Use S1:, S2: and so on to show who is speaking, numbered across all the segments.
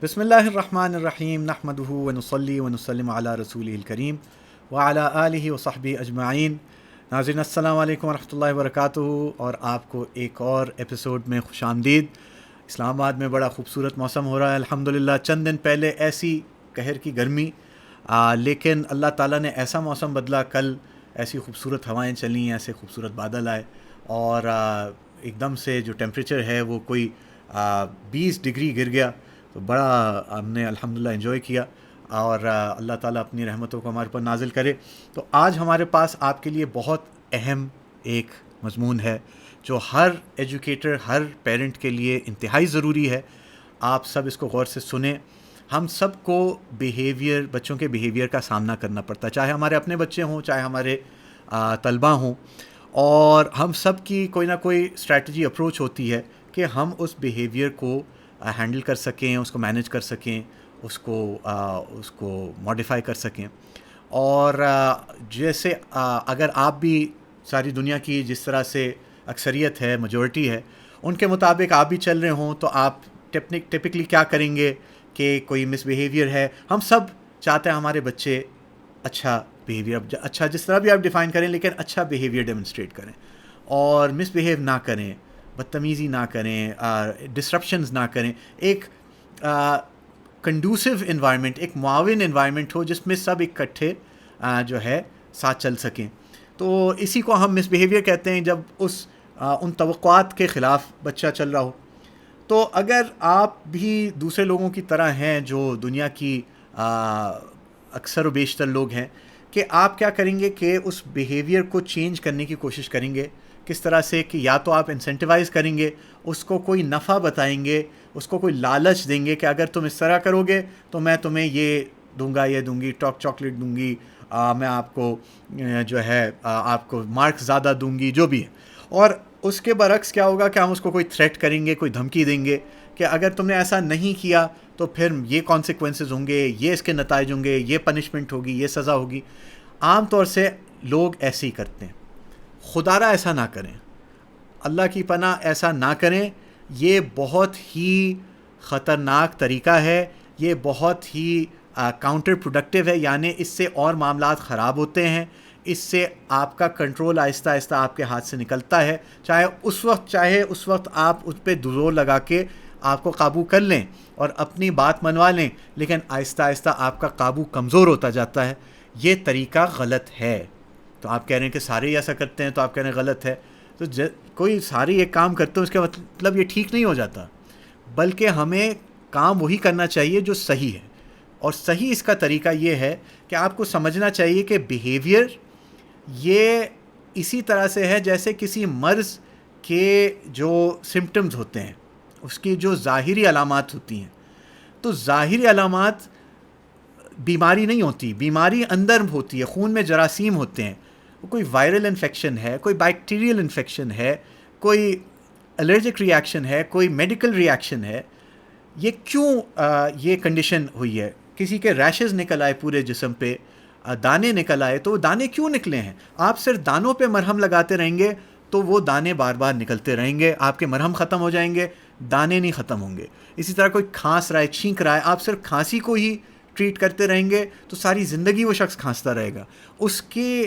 S1: بسم اللہ الرحمن الرحیم نحمدہ ونصلی ونسلم علی رسولہ الکریم وعلی آلہ وصحبہ اجمعین۔ ناظرین السلام علیکم ورحمۃ اللہ وبرکاتہ، اور آپ کو ایک اور ایپیسوڈ میں خوش آمدید۔ اسلام آباد میں بڑا خوبصورت موسم ہو رہا ہے الحمدللہ۔ چند دن پہلے ایسی قہر کی گرمی، لیکن اللہ تعالیٰ نے ایسا موسم بدلا، کل ایسی خوبصورت ہوائیں چلیں، ایسے خوبصورت بادل آئے، اور ایک دم سے جو ٹیمپریچر ہے وہ کوئی 20 ڈگری گر گیا، تو بڑا ہم نے الحمدللہ انجوائے کیا، اور اللہ تعالیٰ اپنی رحمتوں کو ہمارے پر نازل کرے۔ تو آج ہمارے پاس آپ کے لیے بہت اہم ایک مضمون ہے جو ہر ایجوکیٹر، ہر پیرنٹ کے لیے انتہائی ضروری ہے۔ آپ سب اس کو غور سے سنیں۔ ہم سب کو بچوں کے بیہیویئر کا سامنا کرنا پڑتا ہے، چاہے ہمارے اپنے بچے ہوں، چاہے ہمارے طلباء ہوں، اور ہم سب کی کوئی نہ کوئی اسٹریٹجی اپروچ ہوتی ہے کہ ہم اس بیہیویئر کو ہینڈل کر سکیں، اس کو مینیج کر سکیں، اس کو ماڈیفائی کر سکیں۔ اور جیسے اگر آپ بھی ساری دنیا کی جس طرح سے اکثریت ہے، میجورٹی ہے، ان کے مطابق آپ بھی چل رہے ہوں، تو آپ ٹپکلی کیا کریں گے کہ کوئی مس بیہیویئر ہے، ہم سب چاہتے ہیں ہمارے بچے اچھا بیہیویئر، اچھا جس طرح بھی آپ ڈیفائن کریں، لیکن اچھا بیہیویئر ڈیمونسٹریٹ کریں اور مس بیہیو نہ کریں، بدتمیزی نہ کریں، ڈسرپشنز نہ کریں۔ ایک کنڈوسیو انوائرمنٹ، ایک معاون انوائرمنٹ ہو جس میں سب اکٹھے جو ہے ساتھ چل سکیں۔ تو اسی کو ہم مس بیہیویئر کہتے ہیں، جب ان توقعات کے خلاف بچہ چل رہا ہو۔ تو اگر آپ بھی دوسرے لوگوں کی طرح ہیں جو دنیا کی اکثر و بیشتر لوگ ہیں، کہ آپ کیا کریں گے کہ اس بیہیویئر کو چینج کرنے کی کوشش کریں گے، کس طرح سے کہ یا تو آپ انسینٹیوائز کریں گے، اس کو کوئی نفع بتائیں گے، اس کو کوئی لالچ دیں گے کہ اگر تم اس طرح کرو گے تو میں تمہیں یہ دوں گا، یہ دوں گی، چاکلیٹ دوں گی، میں آپ کو جو ہے آپ کو مارکس زیادہ دوں گی، جو بھی ہے۔ اور اس کے برعکس کیا ہوگا کہ ہم اس کو کوئی تھریٹ کریں گے، کوئی دھمکی دیں گے کہ اگر تم نے ایسا نہیں کیا تو پھر یہ کانسیکوینسز ہوں گے، یہ اس کے نتائج ہوں گے، یہ پنشمنٹ ہوگی، یہ سزا ہوگی۔ عام طور سے لوگ ایسے ہی کرتے ہیں۔ خدا را ایسا نہ کریں، اللہ کی پناہ ایسا نہ کریں۔ یہ بہت ہی خطرناک طریقہ ہے، یہ بہت ہی کاؤنٹر پروڈکٹیو ہے، یعنی اس سے اور معاملات خراب ہوتے ہیں، اس سے آپ کا کنٹرول آہستہ آہستہ آپ کے ہاتھ سے نکلتا ہے۔ چاہے اس وقت آپ اس پہ زور لگا کے آپ کو قابو کر لیں اور اپنی بات منوا لیں، لیکن آہستہ آہستہ آپ کا قابو کمزور ہوتا جاتا ہے۔ یہ طریقہ غلط ہے۔ تو آپ کہہ رہے ہیں کہ سارے ہی ایسا کرتے ہیں، تو آپ کہہ رہے ہیں غلط ہے۔ تو کوئی سارے ایک کام کرتے ہیں اس کا مطلب یہ ٹھیک نہیں ہو جاتا، بلکہ ہمیں کام وہی کرنا چاہیے جو صحیح ہے۔ اور صحیح اس کا طریقہ یہ ہے کہ آپ کو سمجھنا چاہیے کہ بیہیویئر یہ اسی طرح سے ہے جیسے کسی مرض کے جو سمپٹمز ہوتے ہیں، اس کی جو ظاہری علامات ہوتی ہیں۔ تو ظاہری علامات بیماری نہیں ہوتی، بیماری اندر ہوتی ہے، خون میں جراثیم ہوتے ہیں۔ کوئی وائرل انفیکشن ہے، کوئی بیکٹیریل انفیکشن ہے، کوئی الرجک ری ایکشن ہے، کوئی میڈیکل ری ایکشن ہے۔ یہ کیوں یہ کنڈیشن ہوئی ہے؟ کسی کے ریشز نکل آئے پورے جسم پہ، دانے نکل آئے، تو وہ دانے کیوں نکلے ہیں؟ آپ صرف دانوں پہ مرہم لگاتے رہیں گے تو وہ دانے بار بار نکلتے رہیں گے، آپ کے مرہم ختم ہو جائیں گے، دانے نہیں ختم ہوں گے۔ اسی طرح کوئی کھانس رہا ہے، چھینک رہا ہے، آپ صرف کھانسی کو ہی ٹریٹ کرتے رہیں گے تو ساری زندگی وہ شخص کھانستا رہے گا۔ اس کی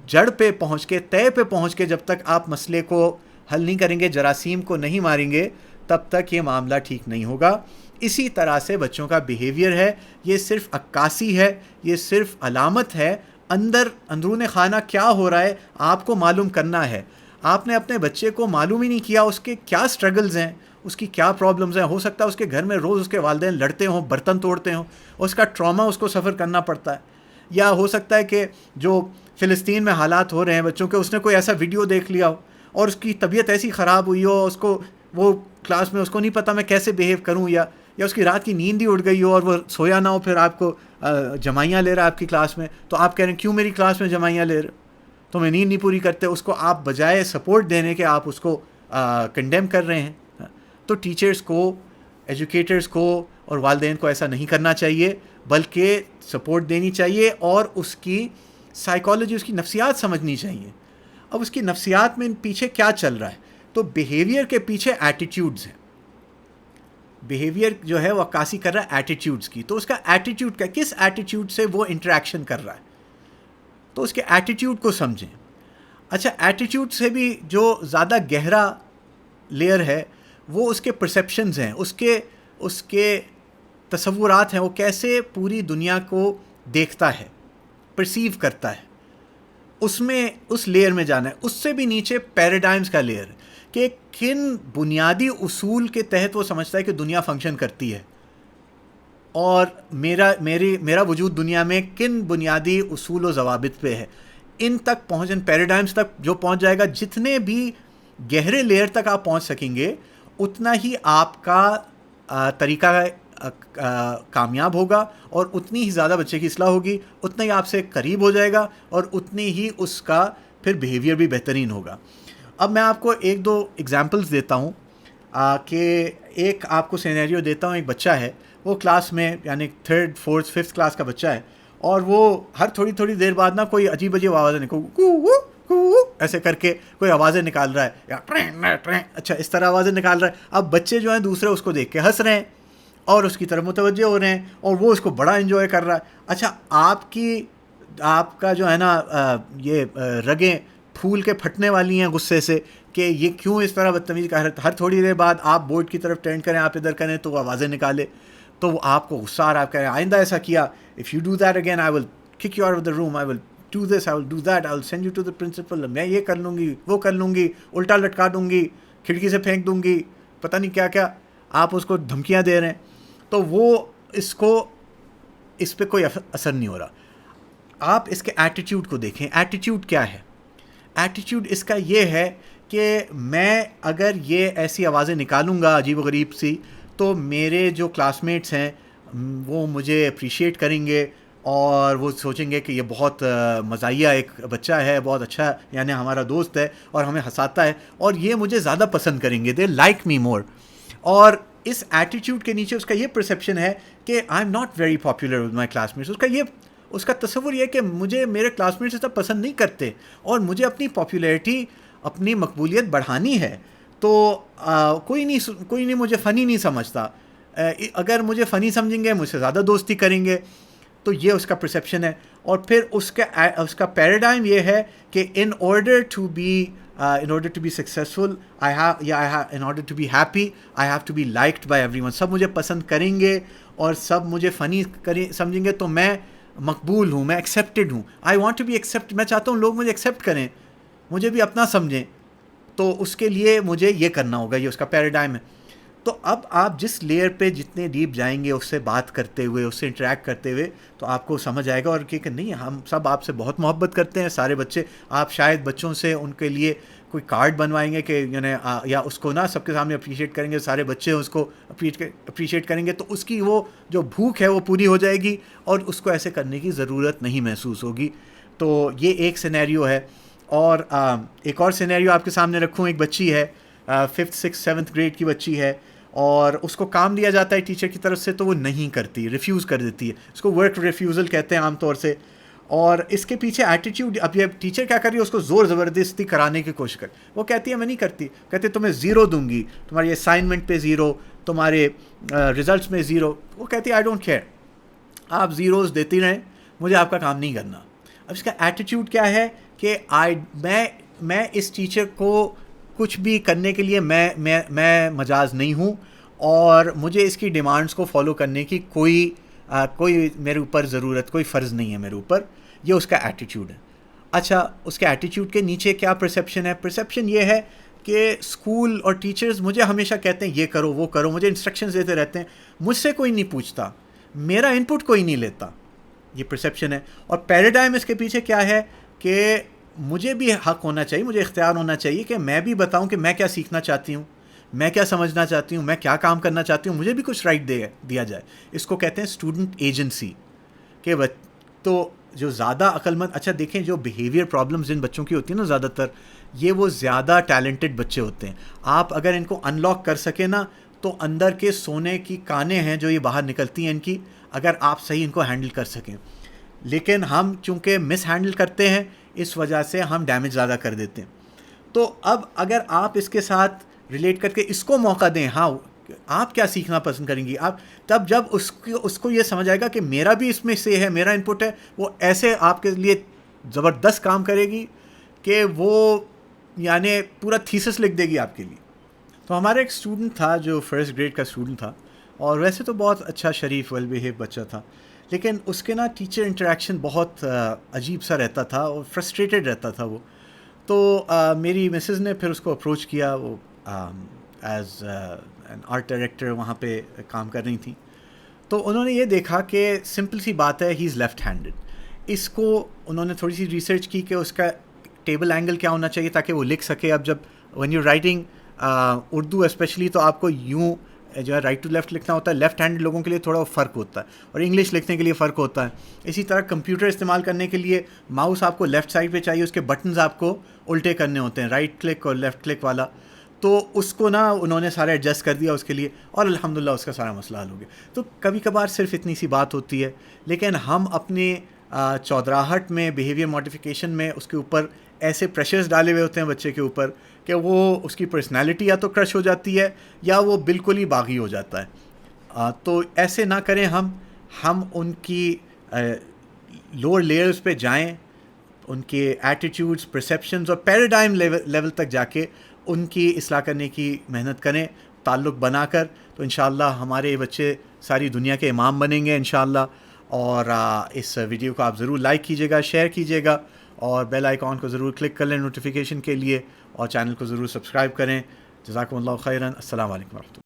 S1: جڑ پہ پہنچ کے، تہہ پہ پہنچ کے جب تک آپ مسئلے کو حل نہیں کریں گے، جراثیم کو نہیں ماریں گے، تب تک یہ معاملہ ٹھیک نہیں ہوگا۔ اسی طرح سے بچوں کا بیہیویئر ہے، یہ صرف عکاسی ہے، یہ صرف علامت ہے۔ اندرون خانہ کیا ہو رہا ہے آپ کو معلوم کرنا ہے۔ آپ نے اپنے بچے کو معلوم ہی نہیں کیا اس کے کیا سٹرگلز ہیں، اس کی کیا پرابلمز ہیں۔ ہو سکتا ہے اس کے گھر میں روز اس کے والدین لڑتے ہوں، برتن توڑتے ہوں، اس کا ٹراما اس کو سفر کرنا پڑتا ہے۔ یا ہو سکتا ہے کہ جو فلسطین میں حالات ہو رہے ہیں بچوں کے، اس نے کوئی ایسا ویڈیو دیکھ لیا ہو اور اس کی طبیعت ایسی خراب ہوئی ہو، اس کو وہ کلاس میں اس کو نہیں پتہ میں کیسے بیہیو کروں، یا اس کی رات کی نیند ہی اڑ گئی ہو اور وہ سویا نہ ہو، پھر آپ کو جمائیاں لے رہا ہے آپ کی کلاس میں، تو آپ کہہ رہے ہیں کیوں میری کلاس میں جمائیاں لے رہے ہو، تمہیں نیند نہیں پوری کرتے۔ اس کو آپ بجائے سپورٹ دینے کے آپ اس کو کنڈیم کر رہے ہیں۔ تو ٹیچرز کو، ایجوکیٹرز کو اور والدین کو ایسا نہیں کرنا چاہیے، بلکہ سپورٹ دینی چاہیے اور اس کی سائیکالوجی، اس کی نفسیات سمجھنی چاہیے۔ اب اس کی نفسیات میں پیچھے کیا چل رہا ہے؟ تو بیہیویئر کے پیچھے ایٹیٹیوڈز ہیں۔ بیہیویئر جو ہے وہ عکاسی کر رہا ہے ایٹیٹیوڈس کی. تو اس کا ایٹیٹیوڈ کا کس ایٹیٹیوڈ سے وہ انٹریکشن کر رہا ہے, تو اس کے ایٹیٹیوڈ کو سمجھیں. اچھا, ایٹیٹیوڈ سے بھی جو زیادہ گہرا لیئر ہے وہ اس کے پرسیپشنز ہیں, اس کے تصورات ہیں, وہ کیسے پوری دنیا کو دیکھتا ہے, پرسیو کرتا ہے, اس لیئر میں جانا ہے. اس سے بھی نیچے پیراڈائمز کا لیئر, کہ کن بنیادی اصول کے تحت وہ سمجھتا ہے کہ دنیا فنکشن کرتی ہے, اور میرا وجود دنیا میں کن بنیادی اصول و ضوابط پہ ہے. ان تک پہنچن, پیراڈائمز تک جو پہنچ جائے گا, جتنے بھی گہرے لیئر تک آپ پہنچ سکیں گے اتنا ہی آپ کا طریقہ کامیاب ہوگا, اور اتنی ہی زیادہ بچے کی اصلاح ہوگی, اتنا ہی آپ سے قریب ہو جائے گا, اور اتنی ہی اس کا پھر بیہیویئر بھی بہترین ہوگا. اب میں آپ کو ایک دو ایگزامپلس دیتا ہوں کہ ایک آپ کو سینیریو دیتا ہوں. ایک بچہ ہے, وہ کلاس میں یعنی 3rd 4th 5th کلاس کا بچہ ہے, اور وہ ہر تھوڑی دیر بعد نا کوئی عجیب آوازیں ایسے کر کے کوئی آوازیں نکال رہا ہے, یا اچھا اس طرح آوازیں نکال رہا ہے. اب بچے جو ہیں دوسرے اس کو دیکھ کے ہنس رہے ہیں اور اس کی طرف متوجہ ہو رہے ہیں, اور وہ اس کو بڑا انجوائے کر رہا ہے. اچھا, آپ کا جو ہے نا یہ رگیں پھول کے پھٹنے والی ہیں غصے سے کہ یہ کیوں اس طرح بدتمیزی کا, ہر تھوڑی دیر بعد آپ بورڈ کی طرف ٹرن کریں, آپ ادھر کریں تو وہ آوازیں نکالے, تو وہ آپ کو غصہ آ رہا ہے, آپ کہہ رہے ہیں آئندہ ایسا کیا, if you do that again I will kick you out of the room, I will do this, I will do that, I will send you to the principal, میں یہ کر لوں گی, وہ کر لوں گی, الٹا لٹکا دوں گی, کھڑکی سے پھینک دوں گی, پتہ نہیں کیا کیا آپ اس کو دھمکیاں دے رہے ہیں. تو وہ اس پہ کوئی اثر نہیں ہو رہا. آپ اس کے ایٹیٹیوڈ کو دیکھیں. ایٹیٹیوڈ کیا ہے؟ ایٹیٹیوڈ اس کا یہ ہے کہ میں اگر یہ ایسی آوازیں نکالوں گا عجیب و غریب سی, تو میرے جو کلاس میٹس ہیں وہ مجھے اپریشیٹ کریں گے, اور وہ سوچیں گے کہ یہ بہت مزاحیہ ایک بچہ ہے, بہت اچھا یعنی ہمارا دوست ہے اور ہمیں ہنساتا ہے, اور یہ مجھے زیادہ پسند کریں گے, دے لائک می مور. اور اس ایٹیٹیوڈ کے نیچے اس کا یہ پرسیپشن ہے کہ I am not very popular with my classmates. اس کا تصور یہ کہ مجھے میرے کلاس میٹس اتنا پسند نہیں کرتے, اور مجھے اپنی پاپولیرٹی, اپنی مقبولیت بڑھانی ہے, تو کوئی نہیں مجھے فنی نہیں سمجھتا, اگر مجھے فنی سمجھیں گے مجھ سے زیادہ دوستی کریں گے. تو یہ اس کا پرسیپشن ہے. اور پھر اس کا پیراڈائم یہ ہے کہ in order to be successful in order to be happy I have to be liked by everyone. سب مجھے پسند کریں گے اور سب مجھے فنی سمجھیں گے, تو میں مقبول ہوں, میں ایکسیپٹڈ ہوں. I want to be accepted, میں چاہتا ہوں لوگ مجھے ایکسیپٹ کریں, مجھے بھی اپنا سمجھیں. تو اس کے لیے مجھے یہ کرنا ہوگا, یہ اس کا پیراڈائم ہے. تو اب آپ جس لیئر پہ جتنے ڈیپ جائیں گے اس سے بات کرتے ہوئے, اس سے انٹریکٹ کرتے ہوئے, تو آپ کو سمجھ آئے گا. اور کہ نہیں, ہم سب آپ سے بہت محبت کرتے ہیں, سارے بچے. آپ شاید بچوں سے ان کے لیے کوئی کارڈ بنوائیں گے کہ یا اس کو نا سب کے سامنے اپریشیٹ کریں گے, سارے بچے اس کو اپریشیٹ کریں گے, تو اس کی وہ جو بھوک ہے وہ پوری ہو جائے گی, اور اس کو ایسے کرنے کی ضرورت نہیں محسوس ہوگی. تو یہ ایک سینیریو ہے. اور ایک اور سینیریو آپ کے سامنے رکھوں. ایک بچی ہے 5th 6th 7th گریڈ کی بچی ہے, اور اس کو کام دیا جاتا ہے ٹیچر کی طرف سے, تو وہ نہیں کرتی, ریفیوز کر دیتی ہے. اس کو ورک ریفیوزل کہتے ہیں عام طور سے. اور اس کے پیچھے ایٹیٹیوڈ, اب یہ ٹیچر کیا کر رہی ہے, اس کو زور زبردستی کرانے کی کوشش کر. وہ کہتی ہے میں نہیں کرتی, کہتے تمہیں 0 دوں گی, تمہاری اسائنمنٹ پہ 0, تمہارے ریزلٹس میں 0. وہ کہتی ہے آئی ڈونٹ کیئر, آپ زیروز دیتی رہیں, مجھے آپ کا کام نہیں کرنا. اب اس کا ایٹیٹیوڈ کیا ہے کہ میں اس ٹیچر کو کچھ بھی کرنے کے لیے میں مجاز نہیں ہوں, اور مجھے اس کی ڈیمانڈس کو فالو کرنے کی کوئی میرے اوپر ضرورت, کوئی فرض نہیں ہے میرے اوپر. یہ اس کا ایٹیٹیوڈ ہے. اچھا, اس کے ایٹیٹیوڈ کے نیچے کیا پرسیپشن ہے؟ پرسیپشن یہ ہے کہ اسکول اور ٹیچرز مجھے ہمیشہ کہتے ہیں یہ کرو وہ کرو, مجھے انسٹرکشنز دیتے رہتے ہیں, مجھ سے کوئی نہیں پوچھتا, میرا ان پٹ کوئی نہیں لیتا. یہ پرسیپشن ہے. اور پیراڈائم اس کے پیچھے کیا ہے کہ مجھے بھی حق ہونا چاہیے, مجھے اختیار ہونا چاہیے کہ میں بھی بتاؤں کہ میں کیا سیکھنا چاہتی ہوں, میں کیا سمجھنا چاہتی ہوں, میں کیا کام کرنا چاہتی ہوں, مجھے بھی کچھ رائٹ دیا جائے. اس کو کہتے ہیں اسٹوڈنٹ ایجنسی. کہ تو جو زیادہ عقل مند, اچھا دیکھیں جو بیہیویئر پرابلمز ان بچوں کی ہوتی ہیں نا, زیادہ تر یہ وہ زیادہ ٹیلنٹڈ بچے ہوتے ہیں. آپ اگر ان کو ان لاک کر سکیں نا, تو اندر کے سونے کی کانیں ہیں جو یہ باہر نکلتی ہیں ان کی, اگر آپ صحیح ان کو ہینڈل کر سکیں. لیکن ہم چونکہ مس ہینڈل کرتے ہیں, اس وجہ سے ہم ڈیمیج زیادہ کر دیتے ہیں. تو اب اگر آپ اس کے ساتھ ریلیٹ کر کے اس کو موقع دیں, ہاں آپ کیا سیکھنا پسند کریں گی. آپ تب جب اس کو یہ سمجھ آئے گا کہ میرا بھی اس میں سے ہے, میرا انپٹ ہے, وہ ایسے آپ کے لیے زبردست کام کرے گی کہ وہ یعنی پورا تھیسس لکھ دے گی آپ کے لیے. تو ہمارا ایک اسٹوڈنٹ تھا جو فرسٹ گریڈ کا اسٹوڈنٹ تھا, اور ویسے تو بہت اچھا شریف ویل بیہیو بچہ تھا, لیکن اس کے نا ٹیچر انٹریکشن بہت عجیب سا رہتا تھا اور فرسٹریٹڈ رہتا تھا وہ. تو میری مسز نے پھر اس کو اپروچ کیا, وہ ایز این آرٹ ڈائریکٹر وہاں پہ کام کر رہی تھیں. تو انہوں نے یہ دیکھا کہ سمپل سی بات ہے, ہی از لیفٹ ہینڈڈ. اس کو انہوں نے تھوڑی سی ریسرچ کی کہ اس کا ٹیبل اینگل کیا ہونا چاہیے تاکہ وہ لکھ سکے. اب جب when you writing Urdu specially, تو آپ کو یوں جو ہے رائٹ ٹو لیفٹ لکھنا ہوتا ہے, لیفٹ ہینڈ لوگوں کے لیے تھوڑا فرق ہوتا ہے, اور انگلش لکھنے کے لیے فرق ہوتا ہے. اسی طرح کمپیوٹر استعمال کرنے کے لیے ماؤس آپ کو لیفٹ سائڈ پہ چاہیے, اس کے بٹنز آپ کو الٹے کرنے ہوتے ہیں, رائٹ کلک اور لیفٹ کلک والا. تو اس کو نا انہوں نے سارا ایڈجسٹ کر دیا اس کے لیے, اور الحمدللہ اس کا سارا مسئلہ حل ہو گیا. تو کبھی کبھار صرف اتنی سی بات ہوتی ہے, لیکن ہم اپنے چودراہٹ میں, بیہیویئر ماڈیفیکیشن میں اس کے اوپر ایسے پریشرز ڈالے ہوئے ہوتے ہیں بچے کے اوپر کہ وہ اس کی پرسنالٹی یا تو کرش ہو جاتی ہے یا وہ بالکل ہی باغی ہو جاتا ہے. تو ایسے نہ کریں ہم ان کی لوور لیئرز پہ جائیں, ان کے ایٹیٹیوڈز, پرسیپشنز اور پیراڈائم لیول تک جا کے ان کی اصلاح کرنے کی محنت کریں, تعلق بنا کر. تو انشاءاللہ ہمارے بچے ساری دنیا کے امام بنیں گے انشاءاللہ. اور اس ویڈیو کو آپ ضرور لائک کیجیے گا, شیئر کیجیے گا, اور بیل آئیکن کو ضرور کلک کر لیں نوٹیفیکیشن کے لیے, اور چینل کو ضرور سبسکرائب کریں. جزاکم اللہ خیراً. السلام علیکم ورحمۃ اللہ.